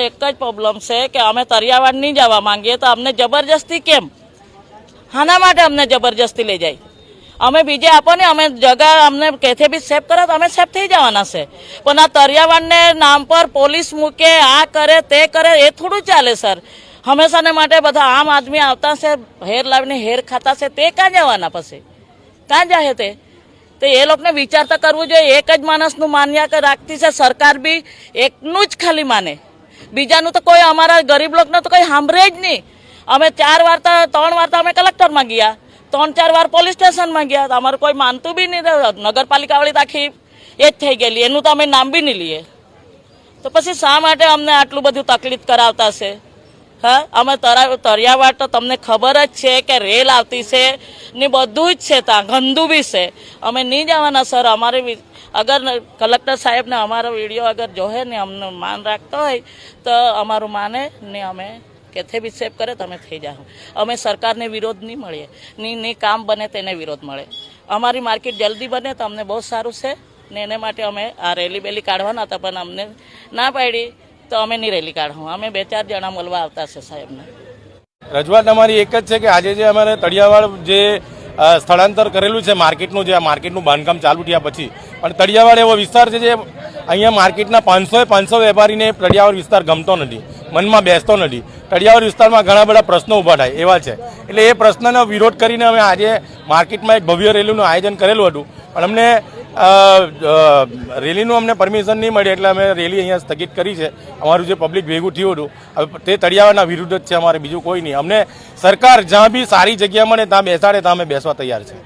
એક જ પ્રોબ્લેમ છે કે અમે તરિયાવાડ નહીં જવા માંગીએ તો અમને જબરજસ્તી કેમ, હાના માટે અમને જબરજસ્તી લઈ જાય? અમે બીજે આપો ને, અમે જગા અમને કેથે બી સેફ કરો તો અમે સેફ થઈ જવાના છે, પણ આ તરિયાવાડને નામ પર પોલીસ મૂકે, આ કરે તે કરે, એ થોડું ચાલે સર. હંમેશાને માટે બધા આમ આદમી આવતા છે, હેર લાવીને હેર ખાતા છે, તે ક્યાં જવાના? પછી ક્યાં જાય તે? તો એ લોકોને વિચાર તો કરવું જોઈએ. એક જ માણસનું માન્યા રાખતી છે સરકાર, બી એકનું જ ખાલી માને, બીજાનું તો કોઈ અમારા ગરીબ લોકોને તો કંઈ સાંભળે જ નહીં. અમે 3 વાર તો 3 વાર તો અમે કલેક્ટરમાં ગયા, 3-4 વાર પોલીસ સ્ટેશનમાં ગયા, તો અમારું કોઈ માનતું બી નહીં. નગરપાલિકાવાળી તો આખી એ જ થઈ ગયેલી, એનું તો અમે નામ બી નહીં લઈએ. તો પછી શા માટે અમને આટલું બધું તકલીફ કરાવતા છે? હા, અમે તરિયાવાડ તો તમને ખબર જ છે કે રેલ આવતી છે ને બધું જ છે, ત્યાં ગંદુ બી છે. અમે નહીં જવાના સર. અમારે અગર કલેક્ટર સાહેબને અમારો વિડીયો અગર જોહે ને અમને માન રાખતો હોય તો અમારું માને ને અમે કેથે બી સેફ કરે તમે થઈ જાઓ. અમે સરકારને વિરોધ નહીં મળીએ, નહીં કામ બને તેને વિરોધ મળે. અમારી માર્કેટ જલ્દી બને તો અમને બહુ સારું છે ને એને માટે અમે આ રેલી બેલી કાઢવાના હતા, પણ અમને ના પાડી તો અમે નહીં રેલી કાઢવું. અમે 2-4 જણા મળવા આવતા છે સાહેબને. રજૂઆત અમારી એક જ છે કે આજે જે અમારે તળિયાવાડ જે સ્થળાંતર કરેલું છે માર્કેટનું, જે આ માર્કેટનું બાંધકામ ચાલુ થયા પછી, પણ તળિયાવાડ એવો વિસ્તાર છે જે અહીંયા માર્કેટના 500 વેપારીને તળિયાવાડ વિસ્તાર ગમતો નથી, મનમાં બેસતો નથી. તળિયાવાડ વિસ્તારમાં ઘણા બધા પ્રશ્નો ઊભા થાય એવા છે. એટલે એ પ્રશ્નનો વિરોધ કરીને અમે આજે માર્કેટમાં એક ભવ્ય રેલીનું આયોજન કરેલું હતું, પણ અમને રેલીનું અમને પરમિશન નહીં મળી, એટલે અમે રેલી અહીંયા સ્થગિત કરી છે. અમારું જે પબ્લિક ભેગું થયું હતું તે તળિયાવાડના વિરુદ્ધ જ છે, અમારે બીજું કોઈ નહીં. અમને સરકાર જ્યાં બી સારી જગ્યા મળે ત્યાં બેસાડે, ત્યાં અમે બેસવા તૈયાર છે.